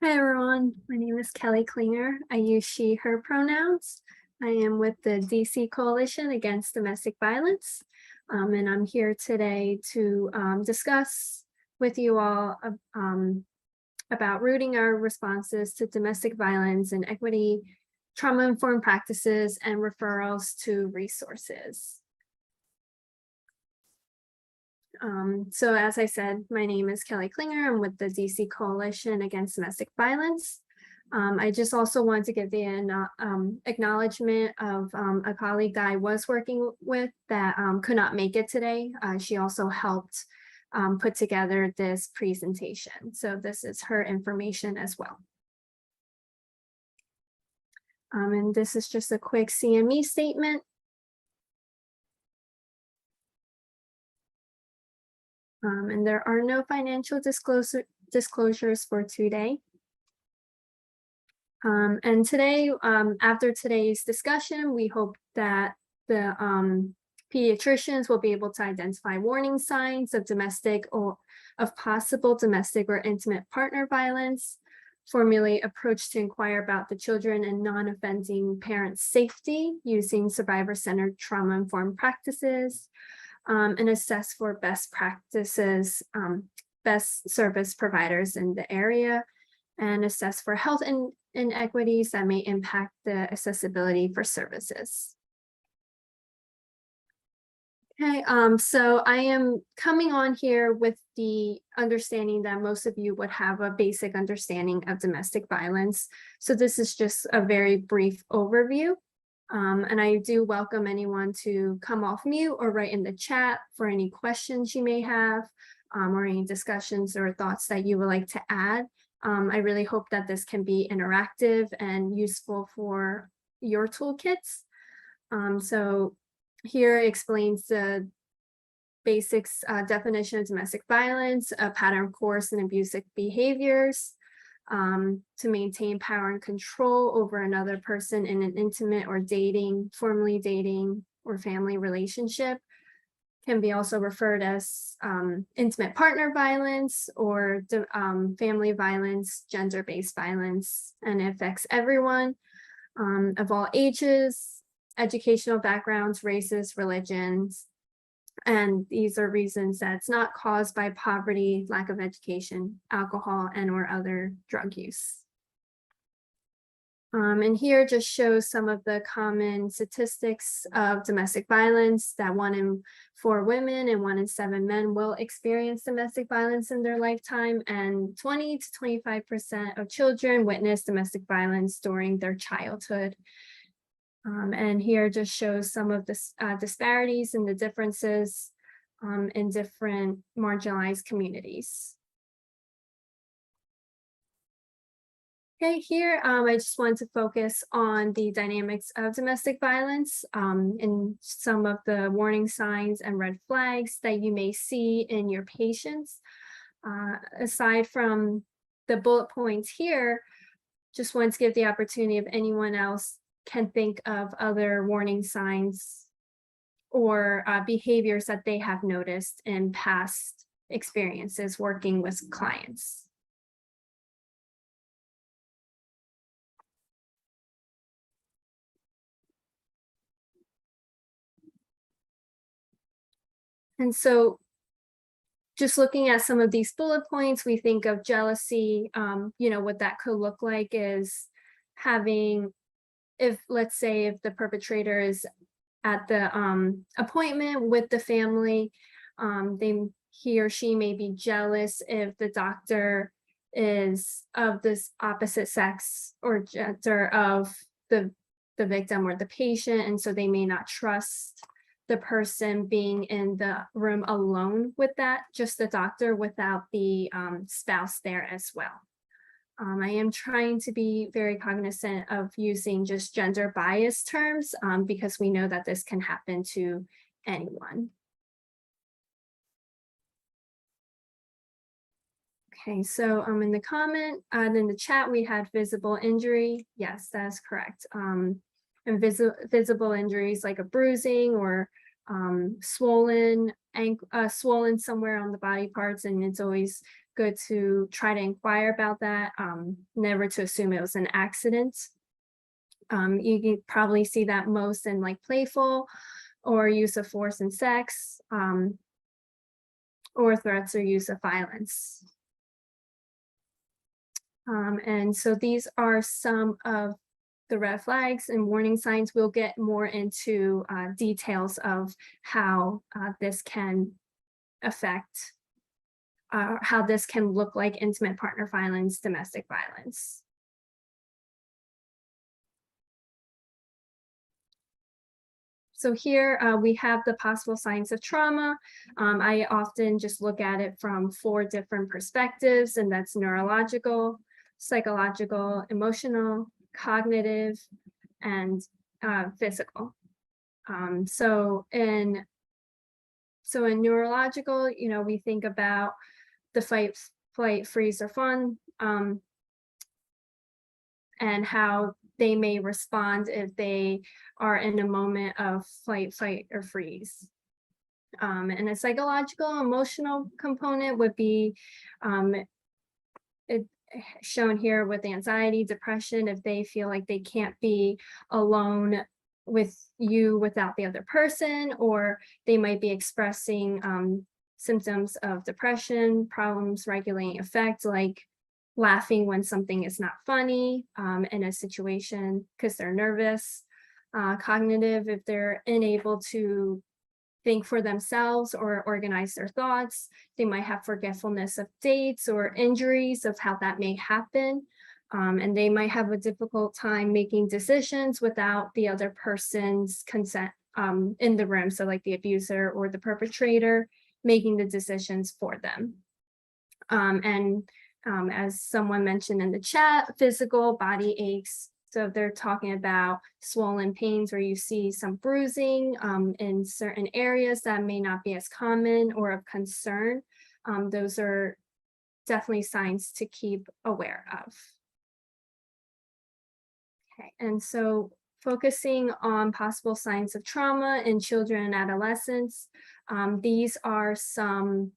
Hi everyone, my name is Kelly Klinger. I use she, her pronouns. I am with the DC Coalition Against Domestic Violence, and I'm here today to discuss with you all about rooting our responses to domestic violence and equity, trauma-informed practices, and referrals to resources. So as I said, my name is Kelly Klinger. I'm with the DC Coalition Against Domestic Violence. I just also want to give the acknowledgement of a colleague that I was working with that could not make it today. She also helped put together this presentation. So this is her information as well. And this is just a quick CME statement. And there are no financial disclosures for today. And today, after today's discussion, we hope that the pediatricians will be able to identify warning signs of possible domestic or intimate partner violence, formulate approach to inquire about the children and non-offending parents' safety using survivor-centered trauma-informed practices, and assess for best practices, best service providers in the area, and assess for health inequities that may impact the accessibility for services. Okay, so I am coming on here with the understanding that most of you would have a basic understanding of domestic violence. So this is just a very brief overview. And I do welcome anyone to come off mute or write in the chat for any questions you may have, or any discussions or thoughts that you would like to add. I really hope that this can be interactive and useful for your toolkits. So here it explains the basics definition of domestic violence, a pattern of coercive and abusive behaviors, to maintain power and control over another person in an intimate or formally dating or family relationship. Can be also referred as intimate partner violence or family violence, gender-based violence, and it affects everyone of all ages, educational backgrounds, races, religions. And these are reasons that it's not caused by poverty, lack of education, alcohol, and/or other drug use. And here just shows some of the common statistics of domestic violence, that 1 in 4 women and 1 in 7 men will experience domestic violence in their lifetime, and 20 to 25% of children witness domestic violence during their childhood. And here just shows some of the disparities and the differences in different marginalized communities. Okay, here I just want to focus on the dynamics of domestic violence and some of the warning signs and red flags that you may see in your patients. Aside from the bullet points here, just want to give the opportunity if anyone else can think of other warning signs or behaviors that they have noticed in past experiences working with clients. And so just looking at some of these bullet points, we think of jealousy. What that could look like is having, let's say if the perpetrator is at the appointment with the family, he or she may be jealous if the doctor is of this opposite sex or gender of the victim or the patient, and so they may not trust the person being in the room alone with just the doctor without the spouse there as well. I am trying to be very cognizant of using just gender bias terms because we know that this can happen to anyone. Okay, so in the comment and in the chat, we had visible injury. Yes, that's correct. And visible injuries like a bruising or swollen somewhere on the body parts, and it's always good to try to inquire about that, never to assume it was an accident. You can probably see that most in like playful or use of force and sex, or threats or use of violence. And so these are some of the red flags and warning signs. We'll get more into details of how this can affect, how this can look like intimate partner violence, domestic violence. So here we have the possible signs of trauma. I often just look at it from 4 different perspectives, and that's neurological, psychological, emotional, cognitive, and physical. So in neurological, you know, we think about the fight, flight, freeze, or fawn, and how they may respond if they are in a moment of flight, fight, or freeze. And a psychological, emotional component would be shown here with anxiety, depression, if they feel like they can't be alone with you without the other person, or they might be expressing symptoms of depression, problems regulating affect, like laughing when something is not funny in a situation because they're nervous. Cognitive, if they're unable to think for themselves or organize their thoughts. They might have forgetfulness of dates or injuries of how that may happen. And they might have a difficult time making decisions without the other person's consent in the room. So like the abuser or the perpetrator making the decisions for them. As someone mentioned in the chat, physical body aches. So if they're talking about swollen pains where you see some bruising in certain areas that may not be as common or of concern, those are definitely signs to keep aware of. Okay, and so focusing on possible signs of trauma in children and adolescents, these are some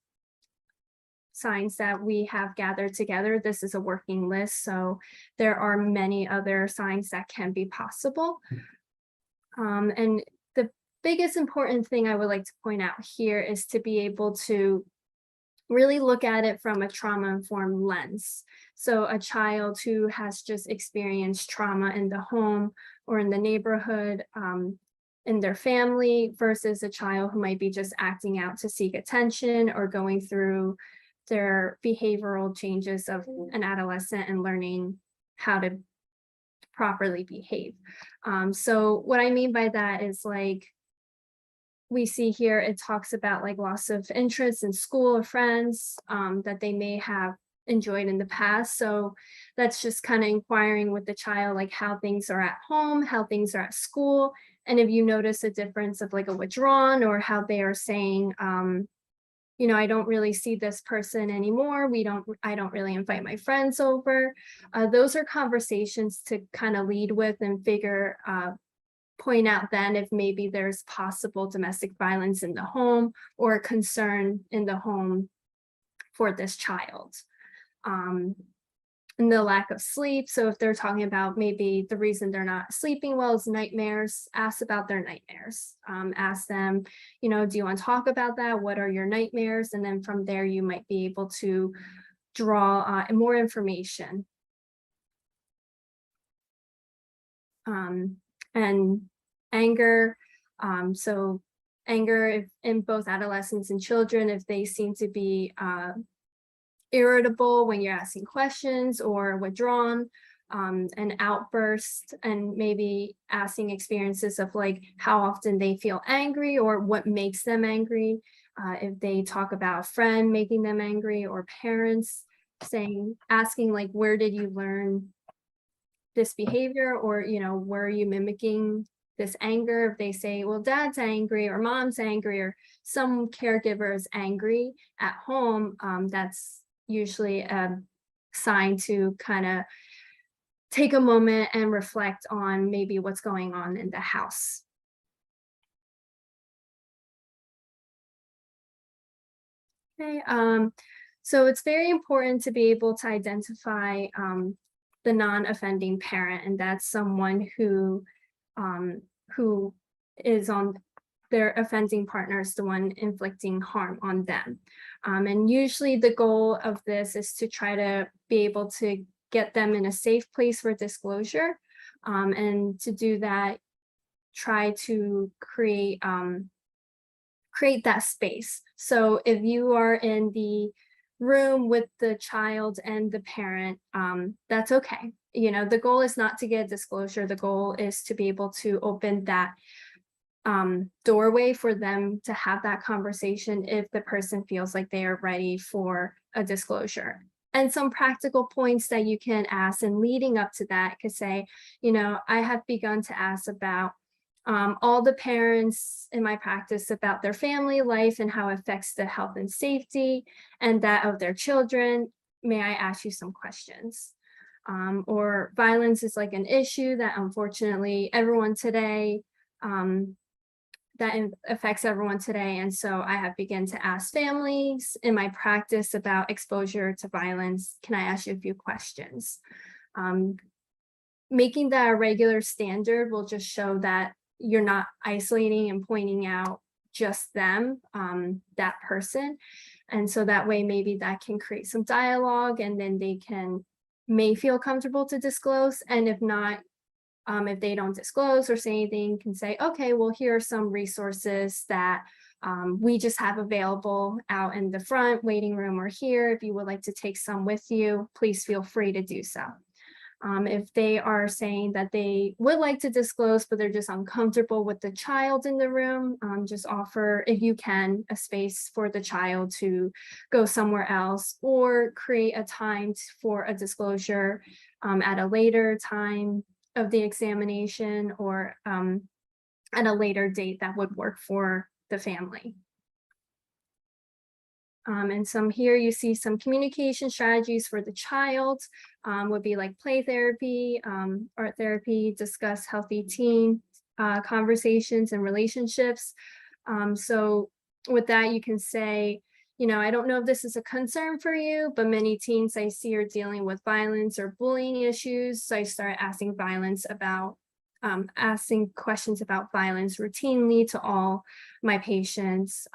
signs that we have gathered together. This is a working list, so there are many other signs that can be possible. And the biggest important thing I would like to point out here is to be able to really look at it from a trauma-informed lens. So a child who has just experienced trauma in the home or in the neighborhood, in their family, versus a child who might be just acting out to seek attention or going through their behavioral changes of an adolescent and learning how to properly behave. So what I mean by that is, like, we see here, it talks about like loss of interest in school or friends that they may have enjoyed in the past. So that's just kind of inquiring with the child, like how things are at home, how things are at school. And if you notice a difference of like a withdrawn, or how they are saying, you know, I don't really see this person anymore. I don't really invite my friends over. Those are conversations to kind of lead with and point out then if maybe there's possible domestic violence in the home or concern in the home for this child. And the lack of sleep. So if they're talking about maybe the reason they're not sleeping well is nightmares, ask about their nightmares. Ask them, you know, do you want to talk about that? What are your nightmares? And then from there, you might be able to draw more information. And anger. So anger in both adolescents and children, if they seem to be irritable when you're asking questions, or withdrawn, an outburst, and maybe asking experiences of like how often they feel angry or what makes them angry. If they talk about a friend making them angry, or parents asking like, where did you learn this behavior, or, you know, were you mimicking this anger? If they say, well, dad's angry or mom's angry or some caregiver is angry at home, that's usually a sign to kind of take a moment and reflect on maybe what's going on in the house. Okay, So it's very important to be able to identify the non-offending parent, and that's someone who is on their offending partner is the one inflicting harm on them. And usually the goal of this is to try to be able to get them in a safe place for disclosure. And to do that, try to create that space. So if you are in the room with the child and the parent, that's okay. You know, the goal is not to get disclosure. The goal is to be able to open that doorway for them to have that conversation if the person feels like they are ready for a disclosure. And some practical points that you can ask, and leading up to that could say, you know, I have begun to ask about all the parents in my practice about their family life and how it affects the health and safety and that of their children. May I ask you some questions? Or violence is like an issue that unfortunately everyone today, affects everyone today. And so I have begun to ask families in my practice about exposure to violence. Can I ask you a few questions? Making that a regular standard will just show that you're not isolating and pointing out just them, that person. And so that way, maybe that can create some dialogue, and then they may feel comfortable to disclose. And if not, if they don't disclose or say anything, can say, okay, well, here are some resources that we just have available out in the front waiting room or here. If you would like to take some with you, please feel free to do so. If they are saying that they would like to disclose, but they're just uncomfortable with the child in the room, just offer, if you can, a space for the child to go somewhere else, or create a time for a disclosure at a later time of the examination, or at a later date that would work for the family. And here you see some communication strategies for the child, would be like play therapy, art therapy, discuss healthy teen conversations and relationships. So with that, you can say, you know, I don't know if this is a concern for you, but many teens I see are dealing with violence or bullying issues. So I start asking questions about violence routinely to all my patients.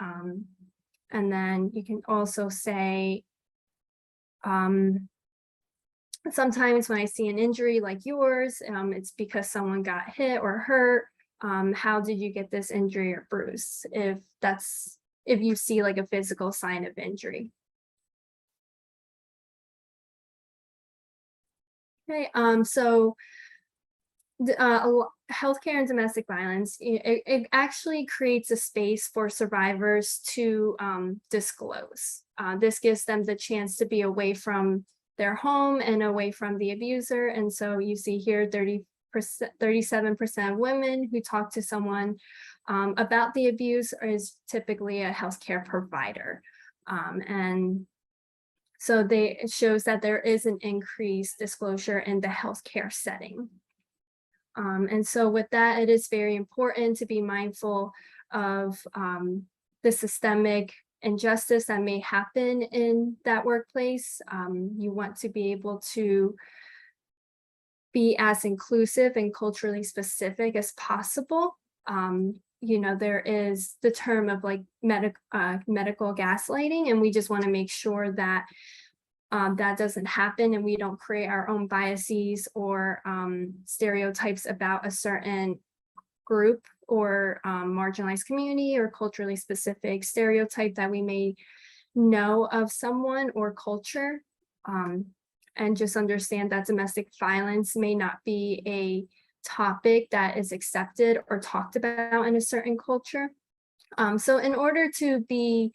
And then you can also say, sometimes when I see an injury like yours, it's because someone got hit or hurt. How did you get this injury or bruise? If you see like a physical sign of injury. Okay, so healthcare and domestic violence, it actually creates a space for survivors to disclose. This gives them the chance to be away from their home and away from the abuser. And so you see here 37% of women who talk to someone about the abuse is typically a healthcare provider. And so it shows that there is an increased disclosure in the healthcare setting. And so with that, it is very important to be mindful of the systemic injustice that may happen in that workplace. You want to be able to be as inclusive and culturally specific as possible. You know, there is the term of like medical gaslighting, and we just want to make sure that that doesn't happen, and we don't create our own biases or stereotypes about a certain group or marginalized community or culturally specific stereotype that we may know of someone or culture. And just understand that domestic violence may not be a topic that is accepted or talked about in a certain culture. So in order to be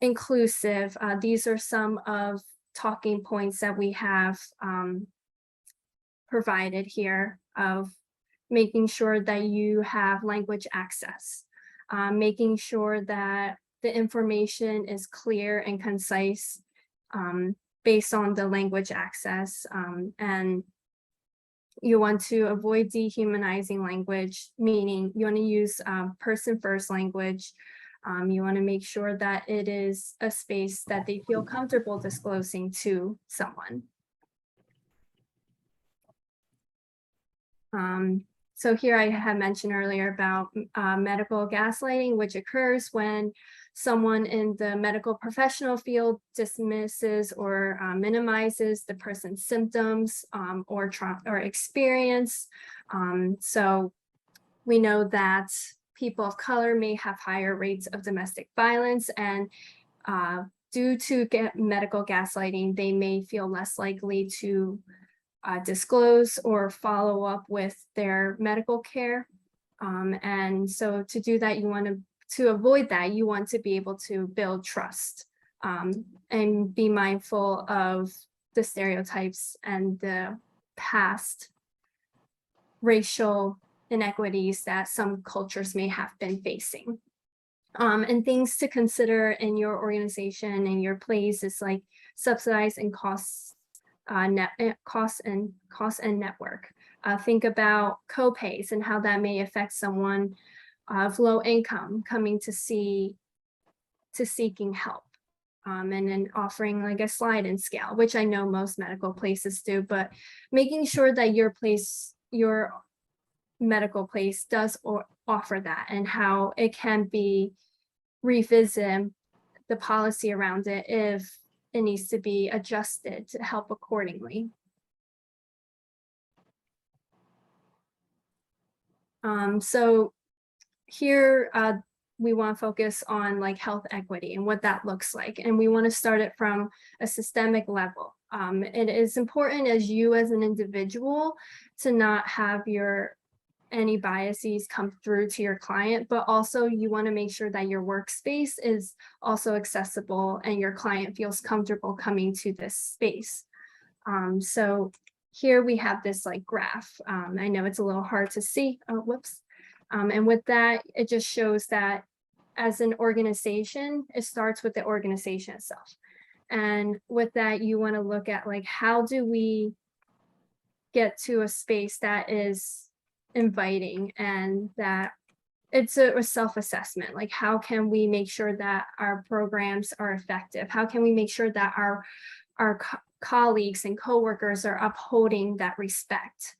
inclusive, these are some of talking points that we have provided here, of making sure that you have language access, making sure that the information is clear and concise based on the language access, and you want to avoid dehumanizing language, meaning you want to use person first language. You want to make sure that it is a space that they feel comfortable disclosing to someone. So here I had mentioned earlier about medical gaslighting, which occurs when someone in the medical professional field dismisses or minimizes the person's symptoms or experience. So we know that people of color may have higher rates of domestic violence, and due to medical gaslighting, they may feel less likely to disclose or follow up with their medical care. And so to do that, you want to avoid that, you want to be able to build trust and be mindful of the stereotypes and the past racial inequities that some cultures may have been facing. And things to consider in your organization and your place is like subsidize and costs and network. Think about co-pays and how that may affect someone of low income coming to seeking help. And then offering like a slide and scale, which I know most medical places do, but making sure that your medical place does offer that, and how it can be revisit the policy around it if it needs to be adjusted to help accordingly. So here we want to focus on like health equity and what that looks like. And we want to start it from a systemic level. It is important as you as an individual to not have any biases come through to your client, but also you want to make sure that your workspace is also accessible and your client feels comfortable coming to this space. So here we have this like graph. I know it's a little hard to see. Oh, whoops. And with that, it just shows that as an organization, it starts with the organization itself. And with that, you want to look at like, how do we get to a space that is inviting and that it's a self-assessment? Like, how can we make sure that our programs are effective? How can we make sure that our colleagues and coworkers are upholding that respect?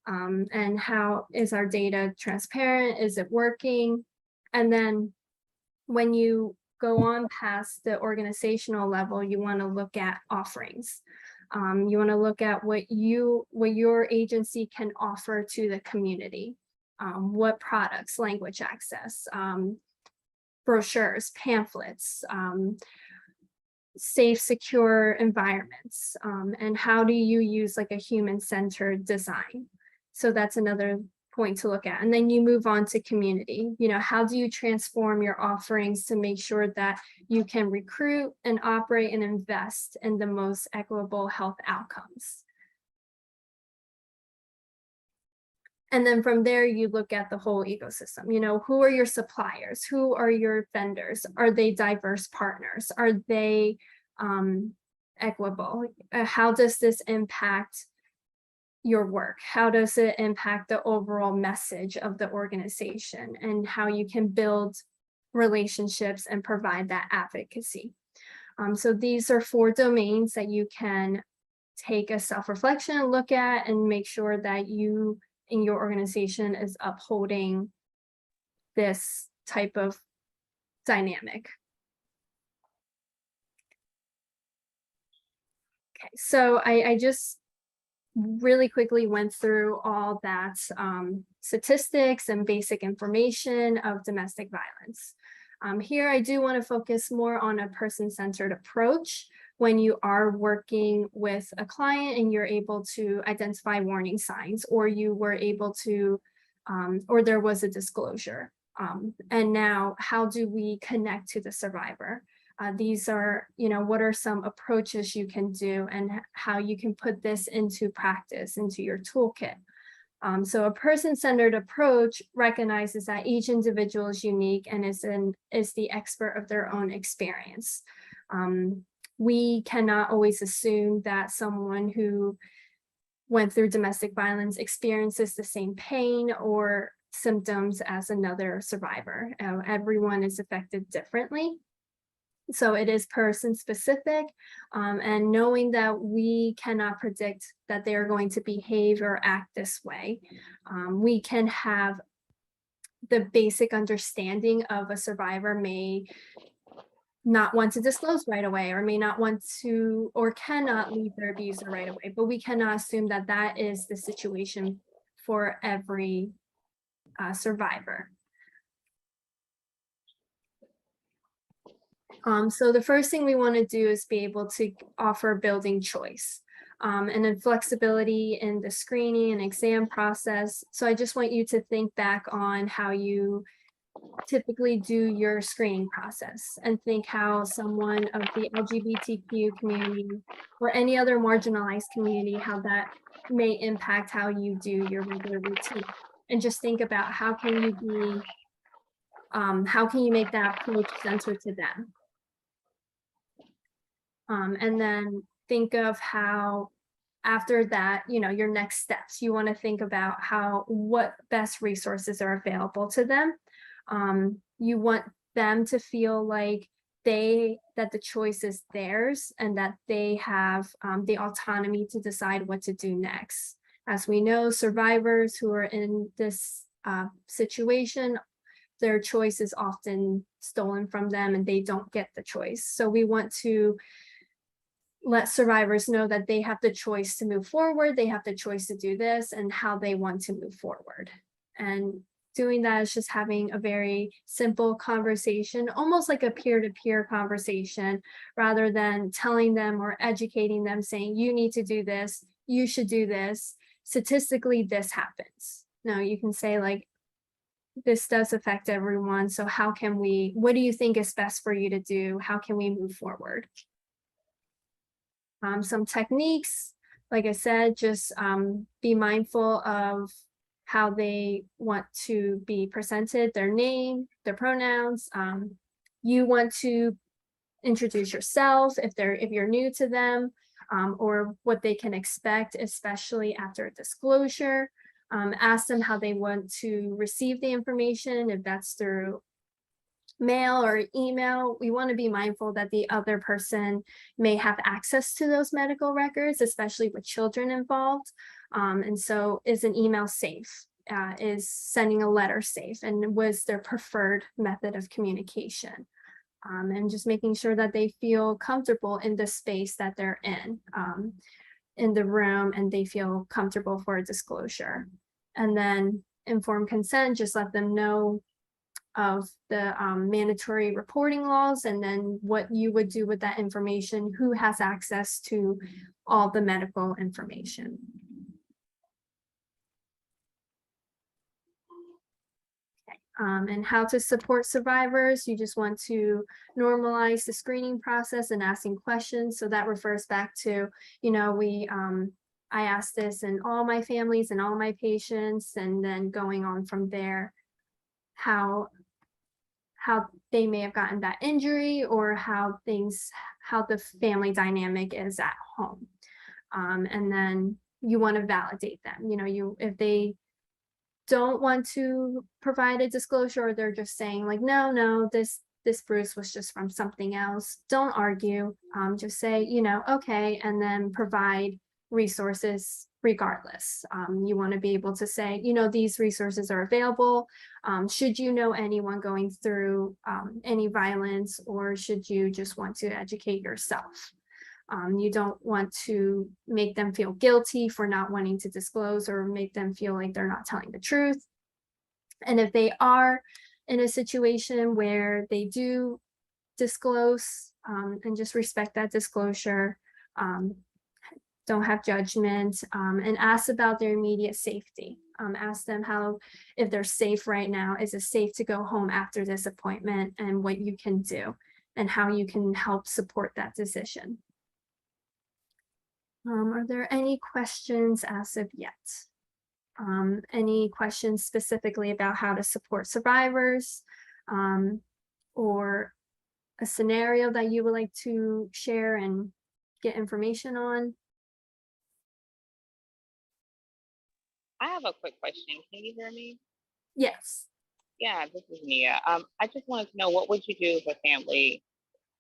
And how is our data transparent? Is it working? And then when you go on past the organizational level, you want to look at offerings. You want to look at what your agency can offer to the community. What products, language access, brochures, pamphlets, safe, secure environments, and how do you use like a human-centered design? So that's another point to look at. And then you move on to community. How do you transform your offerings to make sure that you can recruit and operate and invest in the most equitable health outcomes? And then from there, you look at the whole ecosystem. Who are your suppliers? Who are your vendors? Are they diverse partners? Are they equitable? How does this impact your work? How does it impact the overall message of the organization, and how you can build relationships and provide that advocacy? So these are 4 domains that you can take a self-reflection and look at and make sure that you in your organization is upholding this type of dynamic. Okay, so I just really quickly went through all that statistics and basic information of domestic violence. Here I do want to focus more on a person-centered approach when you are working with a client and you're able to identify warning signs, or you were able to, or there was a disclosure. And now how do we connect to the survivor? These are, what are some approaches you can do and how you can put this into practice, into your toolkit. So a person-centered approach recognizes that each individual is unique and is the expert of their own experience. We cannot always assume that someone who went through domestic violence experiences the same pain or symptoms as another survivor. Everyone is affected differently. So it is person specific, and knowing that we cannot predict that they are going to behave or act this way. We can have the basic understanding of a survivor may not want to disclose right away, or may not want to, or cannot leave their abuser right away, but we cannot assume that that is the situation for every survivor. So the first thing we want to do is be able to offer building choice, and then flexibility in the screening and exam process. So I just want you to think back on how you typically do your screening process, and think how someone of the LGBTQ community or any other marginalized community, how that may impact how you do your regular routine. And just think about how can you make that approach centered to them. And then think of how after that, your next steps, you want to think about what best resources are available to them. You want them to feel like that the choice is theirs, and that they have the autonomy to decide what to do next. As we know, survivors who are in this situation, their choice is often stolen from them and they don't get the choice. So we want to let survivors know that they have the choice to move forward, they have the choice to do this, and how they want to move forward. And doing that is just having a very simple conversation, almost like a peer-to-peer conversation, rather than telling them or educating them, saying, you need to do this, you should do this, statistically this happens. No, you can say, like, this does affect everyone, so what do you think is best for you to do? How can we move forward? Some techniques, like I said, just be mindful of how they want to be presented, their name, their pronouns. You want to introduce yourself if you're new to them, or what they can expect, especially after a disclosure. Ask them how they want to receive the information, if that's through mail or email. We want to be mindful that the other person may have access to those medical records, especially with children involved. And so is an email safe? Is sending a letter safe? And was their preferred method of communication? And just making sure that they feel comfortable in the space that they're in the room, and they feel comfortable for a disclosure. And then informed consent, just let them know of the mandatory reporting laws, and then what you would do with that information, who has access to all the medical information. And how to support survivors. You just want to normalize the screening process and asking questions. So that refers back to, I asked this in all my families and all my patients, and then going on from there, how they may have gotten that injury, or how the family dynamic is at home. And then you want to validate them. If they don't want to provide a disclosure, or they're just saying, like, no, this bruise was just from something else, don't argue. Just say, okay, and then provide resources regardless. You want to be able to say, these resources are available. Should you know anyone going through any violence, or should you just want to educate yourself? You don't want to make them feel guilty for not wanting to disclose, or make them feel like they're not telling the truth. And if they are in a situation where they do disclose, and just respect that disclosure, don't have judgment, and ask about their immediate safety. Ask them if they're safe right now. Is it safe to go home after this appointment, and what you can do, and how you can help support that decision. Are there any questions as of yet? Any questions specifically about how to support survivors, or a scenario that you would like to share and get information on? I have a quick question. Can you hear me? Yes. Yeah, this is Nia. I just wanted to know, what would you do if a family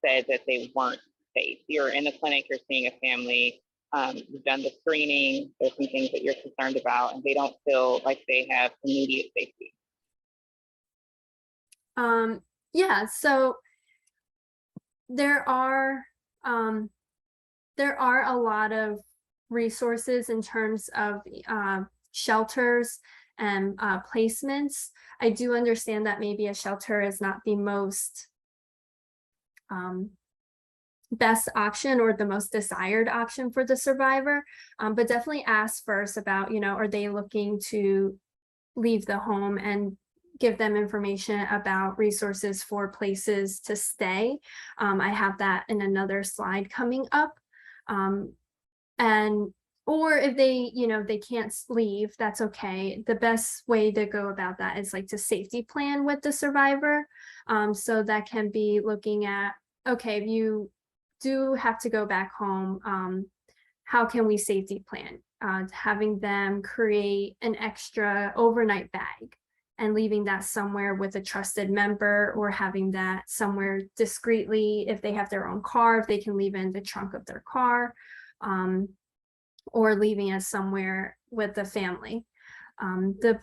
said that they weren't safe? You're in the clinic, you're seeing a family, you've done the screening, there's some things that you're concerned about, and they don't feel like they have immediate safety. Yeah, so there are a lot of resources in terms of shelters and placements. I do understand that maybe a shelter is not the most best option or the most desired option for the survivor, but definitely ask first about, are they looking to leave the home, and give them information about resources for places to stay. I have that in another slide coming up. And or if they can't leave, that's okay. The best way to go about that is like to safety plan with the survivor. So that can be looking at, okay, if you do have to go back home, how can we safety plan? Having them create an extra overnight bag and leaving that somewhere with a trusted member, or having that somewhere discreetly. If they have their own car, if they can leave it in the trunk of their car, or leaving it somewhere with the family. The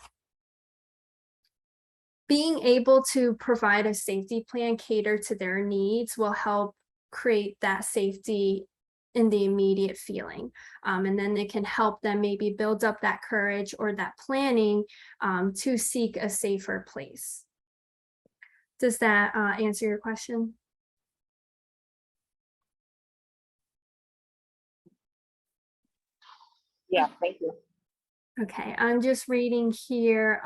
being able to provide a safety plan catered to their needs will help create that safety in the immediate feeling. And then it can help them maybe build up that courage or that planning to seek a safer place. Does that answer your question? Yeah, thank you. Okay, I'm just reading here.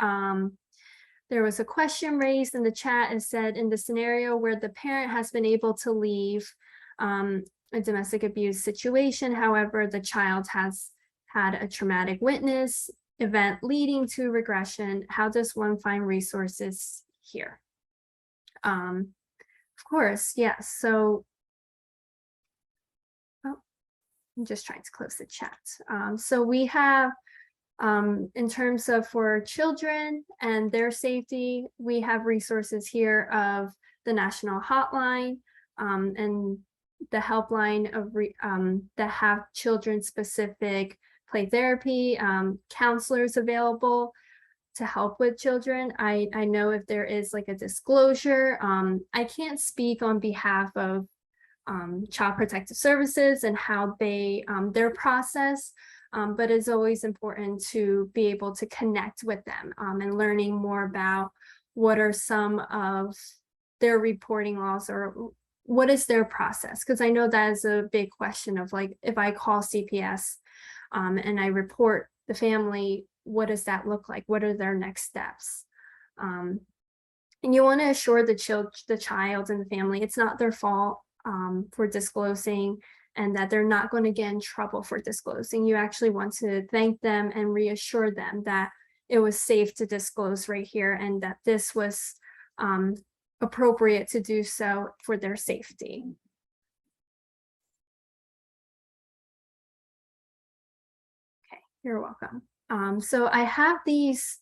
There was a question raised in the chat and said, in the scenario where the parent has been able to leave a domestic abuse situation, however, the child has had a traumatic witness event leading to regression, how does one find resources here? Of course, yes. So, I'm just trying to close the chat. So we have, in terms of for children and their safety, we have resources here of the national hotline and the helpline of that have children specific play therapy, counselors available to help with children. I know if there is like a disclosure, I can't speak on behalf of Child Protective Services and how they their process, but it's always important to be able to connect with them and learning more about what are some of their reporting laws, or what is their process, because I know that is a big question of, like, if I call CPS and I report the family, what does that look like? What are their next steps? And you want to assure the child and the family it's not their fault for disclosing, and that they're not going to get in trouble for disclosing. You actually want to thank them and reassure them that it was safe to disclose right here, and that this was appropriate to do so for their safety. Okay, you're welcome. So I have these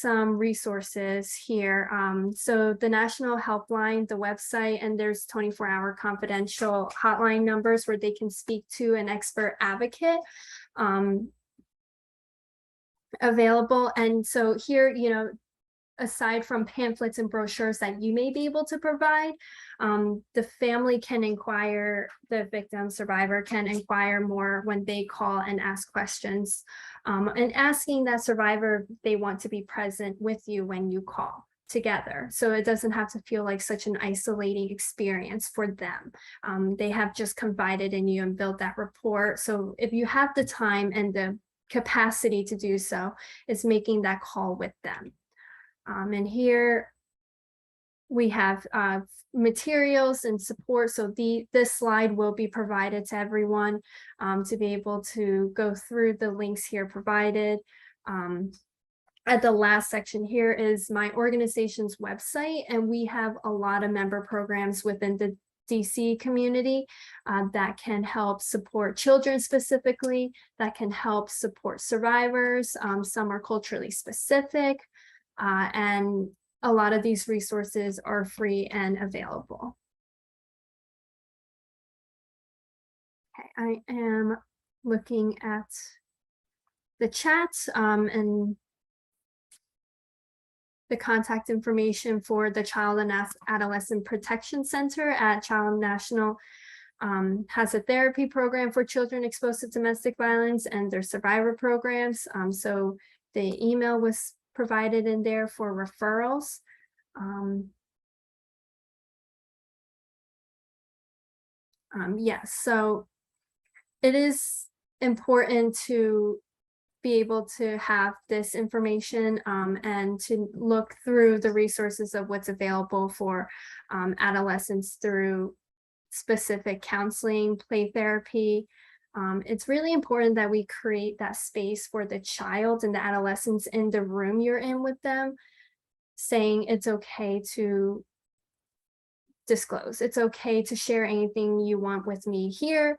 resources here. So the national helpline, the website, and there's 24-hour confidential hotline numbers where they can speak to an expert advocate available. And so here, aside from pamphlets and brochures that you may be able to provide, the family can inquire, the victim survivor can inquire more when they call and ask questions, and asking that survivor if they want to be present with you when you call together. So it doesn't have to feel like such an isolating experience for them. They have just confided in you and built that rapport. So if you have the time and the capacity to do so, it's making that call with them. And here we have materials and support. So this slide will be provided to everyone to be able to go through the links here provided. At the last section here is my organization's website, and we have a lot of member programs within the DC community that can help support children specifically, that can help support survivors. Some are culturally specific, and a lot of these resources are free and available. Okay, I am looking at the chat and the contact information for the Child and Adolescent Protection Center at Child National has a therapy program for children exposed to domestic violence and their survivor programs. So the email was provided in there for referrals. Yes, so it is important to be able to have this information and to look through the resources of what's available for adolescents through specific counseling, play therapy. It's really important that we create that space for the child and the adolescents in the room you're in with them, saying it's okay to disclose. It's okay to share anything you want with me here,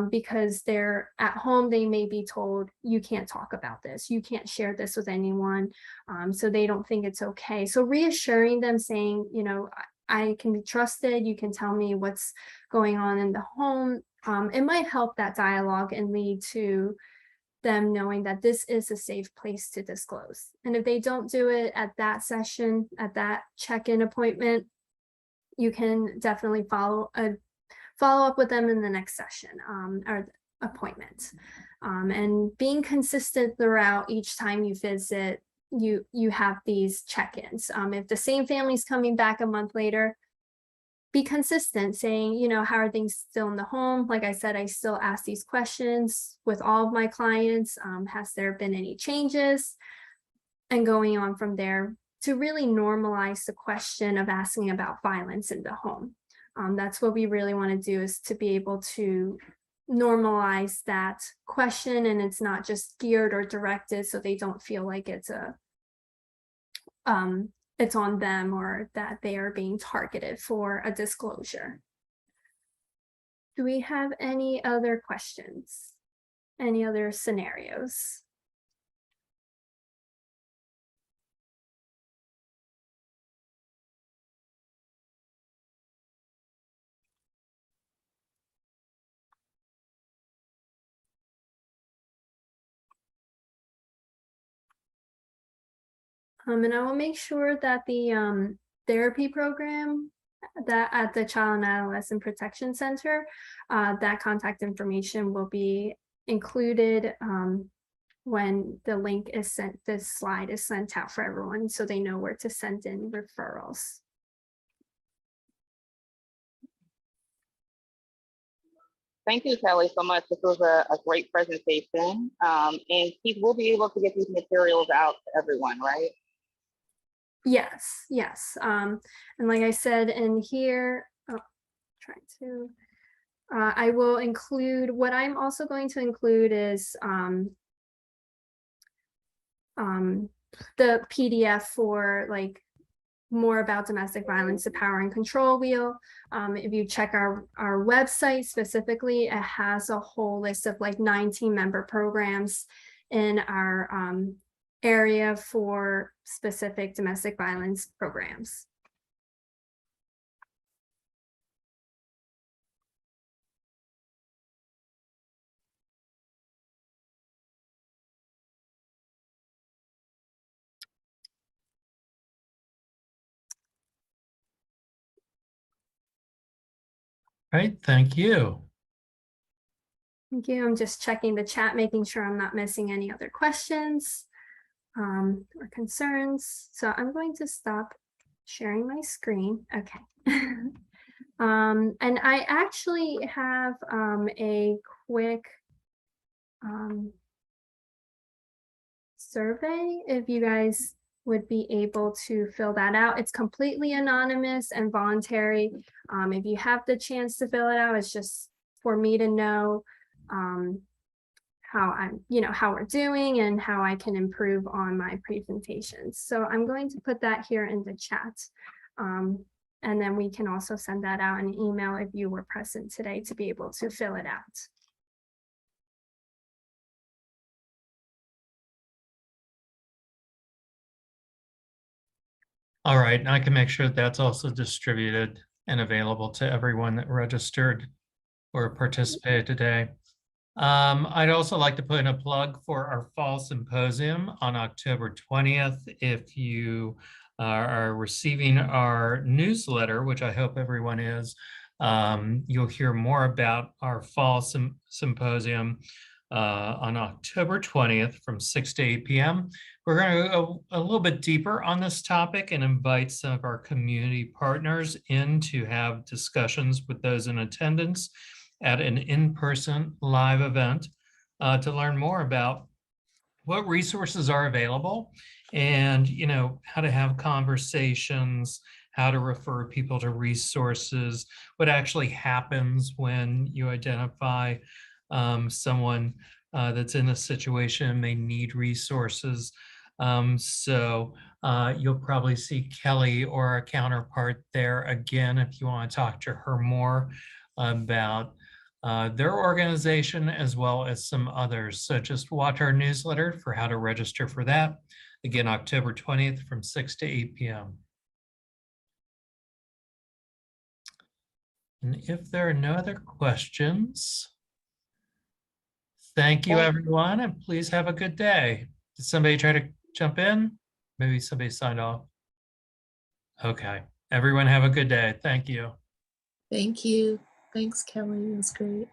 because they're at home, they may be told, you can't talk about this, you can't share this with anyone, so they don't think it's okay. So reassuring them, saying, you know, I can be trusted, you can tell me what's going on in the home. It might help that dialogue and lead to them knowing that this is a safe place to disclose. And if they don't do it at that session, at that check-in appointment, you can definitely follow up with them in the next session or appointment. And being consistent throughout each time you visit, you have these check-ins. If the same family's coming back a month later, be consistent, saying, you know, how are things still in the home? Like I said, I still ask these questions with all of my clients. Has there been any changes? And going on from there to really normalize the question of asking about violence in the home. That's what we really want to do, is to be able to normalize that question, and it's not just geared or directed so they don't feel like it's on them or that they are being targeted for a disclosure. Do we have any other questions? Any other scenarios? And I will make sure that the therapy program that at the Child and Adolescent Protection Center, that contact information will be included when the link is sent, this slide is sent out for everyone, so they know where to send in referrals. Thank you, Kelly, so much. This was a great presentation. And Keith will be able to get these materials out to everyone, right? Yes, yes. And like I said in here, I will include, what I'm also going to include is the PDF for like more about domestic violence, the power and control wheel. If you check our website specifically, it has a whole list of like 19 member programs in our area for specific domestic violence programs. Great, thank you. Thank you. I'm just checking the chat, making sure I'm not missing any other questions or concerns. So I'm going to stop sharing my screen. Okay. And I actually have a quick survey, if you guys would be able to fill that out. It's completely anonymous and voluntary. If you have the chance to fill it out, it's just for me to know how how we're doing and how I can improve on my presentations. So I'm going to put that here in the chat. And then we can also send that out in an email if you were present today to be able to fill it out. All right, and I can make sure that's also distributed and available to everyone that registered or participated today. I'd also like to put in a plug for our fall symposium on October 20th. If you are receiving our newsletter, which I hope everyone is, you'll hear more about our fall symposium on October 20th from 6 to 8 p.m. We're going to go a little bit deeper on this topic and invite some of our community partners in to have discussions with those in attendance at an in-person live event to learn more about what resources are available and, how to have conversations, how to refer people to resources, what actually happens when you identify someone that's in a situation and may need resources. So you'll probably see Kelly or a counterpart there again if you want to talk to her more about their organization as well as some others. So just watch our newsletter for how to register for that. Again, October 20th from 6 to 8 p.m. And if there are no other questions, thank you, everyone, and please have a good day. Did somebody try to jump in? Maybe somebody signed off. Okay, everyone have a good day. Thank you. Thank you. Thanks, Kelly. It was great.